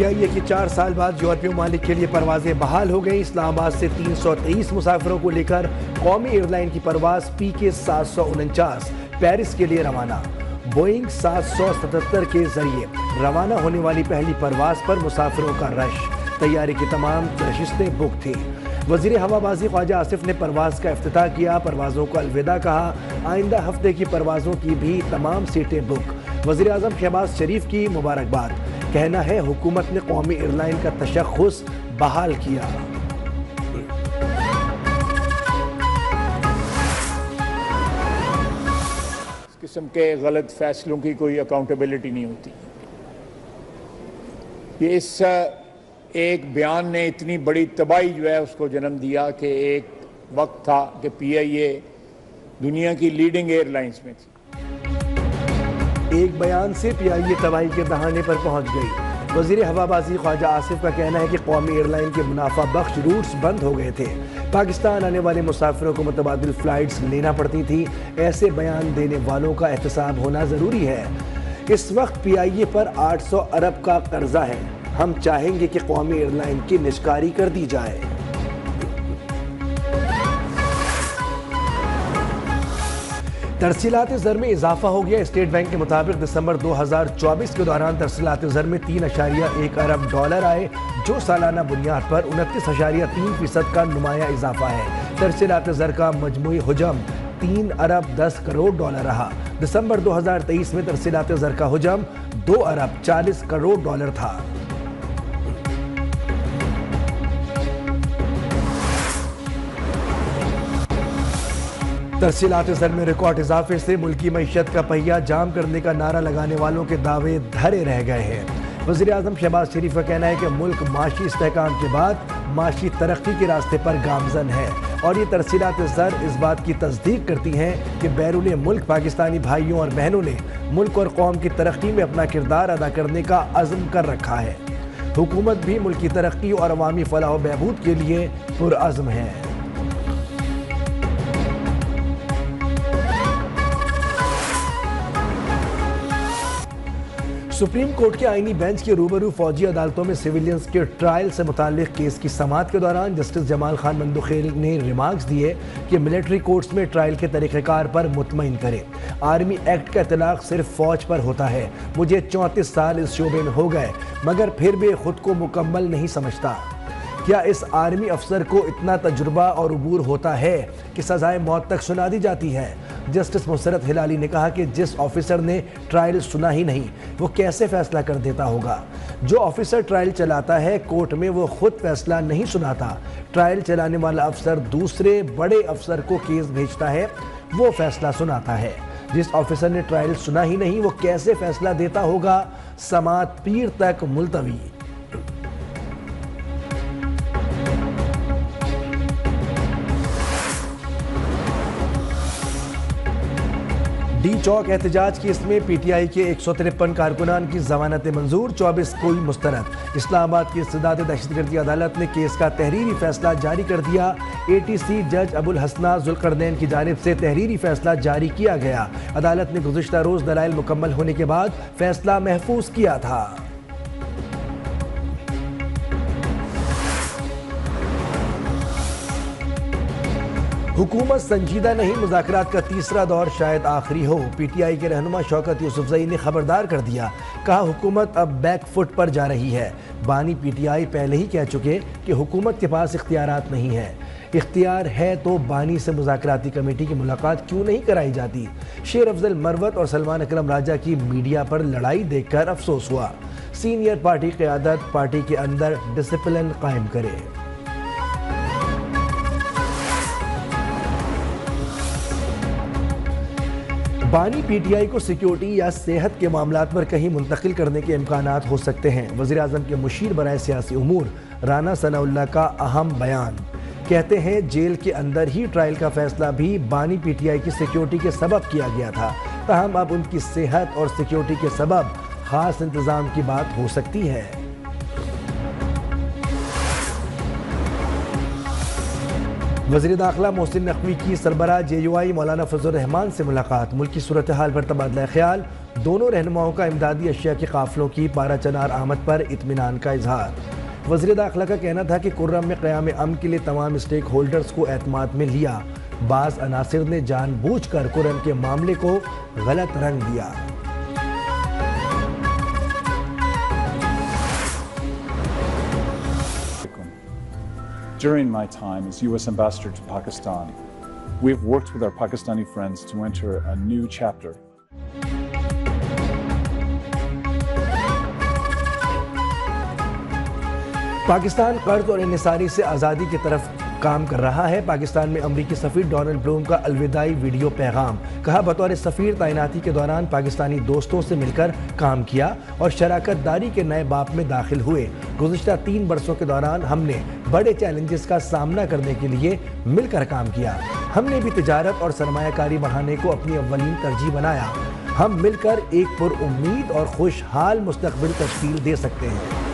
PIA की 4 साल बाद यूरोपीय ममालिक के लिए परवाजें बहाल हो गई। इस्लामाबाद से 323 मुसाफिरों को लेकर कौमी एयरलाइन की परवाज PK 749 पेरिस के लिए रवाना। बोइंग 777 के जरिए रवाना होने वाली पहली परवाज पर मुसाफिरों का रश। तैयारी की तमाम नशिस्तें बुक थी। वजीर हवाबाजी ख्वाजा आसिफ ने परवाज का इफ्तिताह किया, परवाजों को अलविदा कहा। आइंदा हफ्ते की परवाजों की भी तमाम सीटें बुक। वजीर आजम शहबाज शरीफ की मुबारकबाद। कहना है हुकूमत ने कौमी एयरलाइन का तशख्खुस बहाल किया। इस किस्म के गलत फैसलों की कोई अकाउंटेबिलिटी नहीं होती। ये इस एक बयान ने इतनी बड़ी तबाही जो है उसको जन्म दिया कि एक वक्त था कि PIA दुनिया की लीडिंग एयरलाइंस में थी। एक बयान से PIA तबाही के दहाने पर पहुंच गई। वजीर हवाबाजी ख्वाजा आसिफ का कहना है कि कौमी एयरलाइन के मुनाफा बख्श रूट्स बंद हो गए थे। पाकिस्तान आने वाले मुसाफिरों को मुतबादिल फ्लाइट्स लेना पड़ती थी। ऐसे बयान देने वालों का एहतसाब होना ज़रूरी है। इस वक्त PIA पर 800 अरब का कर्जा है। हम चाहेंगे कि कौमी एयरलाइन की निष्कारी कर दी जाए। तरसीलात ज़र में इजाफा हो गया। स्टेट बैंक के मुताबिक दिसंबर 2024 के दौरान तरसीलात ज़र में 3.1 अरब डॉलर आए, जो सालाना बुनियाद पर 29.3% का नुमाया इजाफा है। तरसीलात ज़र का मजमूई हुजम 3 अरब 10 करोड़ डॉलर रहा। दिसंबर 2023 में तरसीलात ज़र का हुजम 2 अरब 40 करोड़ डॉलर था। तरसीलात ज़र में रिकॉर्ड इजाफे से मुल्की मईशत का पहिया जाम करने का नारा लगाने वालों के दावे धरे रह गए हैं। वज़ीर आज़म शहबाज शरीफ का कहना है कि मुल्क माशी इस्तेहकाम के बाद माशी तरक्की के रास्ते पर गामजन है और ये तरसीलात ज़र इस बात की तस्दीक करती हैं कि बैरून मुल्क पाकिस्तानी भाइयों और बहनों ने मुल्क और कौम की तरक्की में अपना किरदार अदा करने का अज़्म कर रखा है। हुकूमत भी मुल्क की तरक्की और अवामी फलाह व बहबूद के लिए पुरअज़्म है। सुप्रीम कोर्ट के आईनी बेंच के रूबरू फौजी अदालतों में सिविलियंस के ट्रायल से मुताल्लिक केस की समाअत के दौरान जस्टिस जमाल खान मंदुखेल ने रिमार्क्स दिए कि मिलिट्री कोर्ट्स में ट्रायल के तरीक़ेकार पर मुतमईन करें। आर्मी एक्ट का इतलाक़ सिर्फ फौज पर होता है। मुझे 34 साल इस शोबे में हो गए मगर फिर भी खुद को मुकम्मल नहीं समझता। क्या इस आर्मी अफसर को इतना तजुर्बा और अबूर होता है कि सजाए मौत तक सुना दी जाती है? जस्टिस मुसरत हिलाली ने कहा कि जिस ऑफिसर ने ट्रायल सुना ही नहीं वो कैसे फैसला कर देता होगा। जो ऑफिसर ट्रायल चलाता है कोर्ट में वो खुद फैसला नहीं सुनाता। ट्रायल चलाने वाला अफसर दूसरे बड़े अफसर को केस भेजता है, वो फैसला सुनाता है। जिस ऑफिसर ने ट्रायल सुना ही नहीं वो कैसे फैसला देता होगा? समाअत पीर तक मुलतवी। डी चौक एहतजाज केस में PTI के 153 कारकुनान की जमानत मंजूर, 24 कोई मुस्तरद। इस्लामाबाद की इस्तिदाद दहशतगर्दी अदालत ने केस का तहरीरी फैसला जारी कर दिया। ATC जज अबुल हसना जुल्करनैन की जानिब से तहरीरी फैसला जारी किया गया। अदालत ने गुज़िश्ता रोज दलाइल मुकम्मल होने के बाद फैसला महफूज किया था। हुकूमत संजीदा नहीं, मुज़ाकरात का तीसरा दौर शायद आखिरी हो। PTI के रहनुमा शौकत यूसुफजई ने खबरदार कर दिया। कहा हुकूमत अब बैक फुट पर जा रही है। बानी PTI पहले ही कह चुके कि हुकूमत के पास इख्तियारात नहीं है। इख्तियार है तो बानी से मुज़ाकराती कमेटी की मुलाकात क्यों नहीं कराई जाती? शेर अफजल मरवत और सलमान अकरम राजा की मीडिया पर लड़ाई देखकर अफसोस हुआ। सीनियर पार्टी क़यादत पार्टी के अंदर डिसिप्लिन कायम करे। बानी PTI को सिक्योरिटी या सेहत के मामलात पर कहीं मुंतकिल करने के इम्कानात हो सकते हैं। वज़ीर आज़म के मुशीर बराए सियासी उमूर राना सनाउल्लाह का अहम बयान। कहते हैं जेल के अंदर ही ट्रायल का फैसला भी बानी PTI की सिक्योरिटी के सबब किया गया था। ताहम अब उनकी सेहत और सिक्योरिटी के सबब खास इंतज़ाम की बात हो सकती है। वज़ीर दाखिला मोहसिन नकवी की सरबराह JUI मौलाना फजल रहमान से मुलाकात। मुल्क की सूरत हाल पर तबादला ख्याल, दोनों रहनुमाओं का इमदादी अशिया के काफिलों की पारा चनार आमद पर इत्मीनान का इजहार। वज़ीर दाखिला का कहना था कि कुर्रम में क़याम अमन के लिए तमाम स्टेक होल्डर्स को एतमाद में लिया। बाज़ अनासिर ने जानबूझकर कुर्रम के मामले को गलत रंग दिया। During my time as U.S. Ambassador to Pakistan, we have worked with our Pakistani friends to enter a new chapter. Pakistan कर्ज और इंसारी से आज़ादी की तरफ काम कर रहा है। पाकिस्तान में अमरीकी सफ़ीर डोनाल्ड ब्लूम का अलविदाई वीडियो पैगाम। कहा, बतौर सफ़ीर तैनाती के दौरान पाकिस्तानी दोस्तों से मिलकर काम किया और शराकत दारी के नए बाब में दाखिल हुए। गुज़िश्ता 3 बरसों के दौरान हमने बड़े चैलेंजेस का सामना करने के लिए मिलकर काम किया। हमने भी तिजारत और सरमायाकारी बढ़ाने को अपनी अव्वलीन तरजीह बनाया। हम मिलकर एक पुरउम्मीद और खुशहाल मुस्तकबिल तश्कील दे सकते हैं।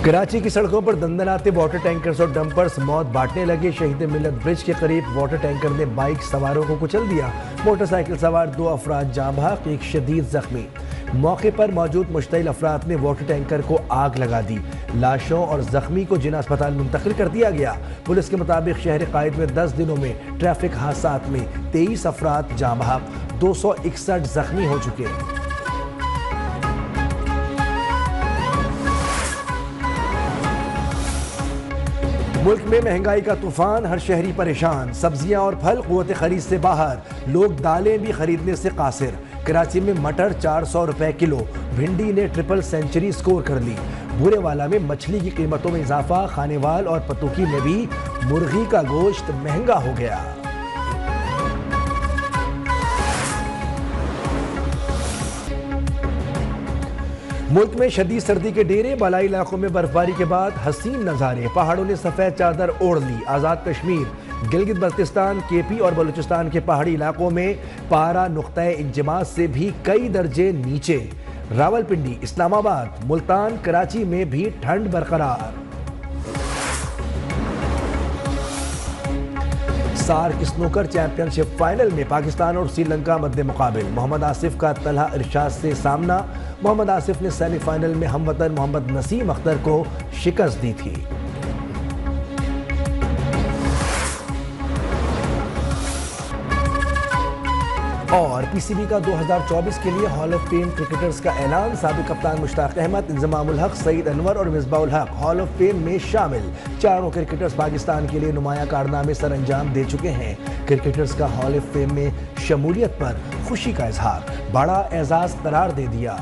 कराची की सड़कों पर दंदनाते वाटर टैंकर्स और डंपर्स मौत बांटने लगे। शहीद मिल्लत ब्रिज के करीब वाटर टैंकर ने बाइक सवारों को कुचल दिया। मोटरसाइकिल सवार 2 अफराद जाँ बहक, एक शदीद जख्मी। मौके पर मौजूद मुश्तइल अफराद ने वाटर टैंकर को आग लगा दी। लाशों और जख्मी को जिना अस्पताल मुंतकिल कर दिया गया। पुलिस के मुताबिक शहर कायद में 10 दिनों में ट्रैफिक हादसात में 23 अफराद जाँ बहक, 261 जख्मी हो चुके हैं। मुल्क में महंगाई का तूफान, हर शहरी परेशान। सब्जियां और फल क़ुव्वत खरीद से बाहर, लोग दालें भी खरीदने से कासिर। कराची में मटर 400 रुपए किलो, भिंडी ने ट्रिपल सेंचुरी स्कोर कर ली। भूरेवाला में मछली की कीमतों में इजाफा, खानेवाल और पतुकी में भी मुर्गी का गोश्त महंगा हो गया। मुल्क में शदीद सर्दी के डेरे, बालाई इलाकों में बर्फबारी के बाद हसीन नज़ारे। पहाड़ों ने सफ़ेद चादर ओढ़ ली। आज़ाद कश्मीर, गिलगित बल्तिस्तान, केपी और बलूचिस्तान के पहाड़ी इलाकों में पारा नुक्ता इंजमाज से भी कई दर्जे नीचे। रावलपिंडी, इस्लामाबाद, मुल्तान, कराची में भी ठंड बरकरार। सार्क स्नूकर चैंपियनशिप फाइनल में पाकिस्तान और श्रीलंका मध्य मुकाबिल। मोहम्मद आसिफ का तलहा इरशाद से सामना। मोहम्मद आसिफ ने सेमीफाइनल में हमवतन मोहम्मद नसीम अख्तर को शिकस्त दी थी। और पीसीबी का 2024 के लिए हॉल ऑफ फेम क्रिकेटर्स का ऐलान। साबिक कप्तान मुश्ताक अहमद, इंजमामुल हक, सईद अनवर और मिसबाउल हक हॉल ऑफ फेम में शामिल। चारों क्रिकेटर्स पाकिस्तान के लिए नुमाया कारनामे सर अंजाम दे चुके हैं। क्रिकेटर्स का हॉल ऑफ फेम में शमूलियत पर खुशी का इजहार, बड़ा एजाज करार दे दिया।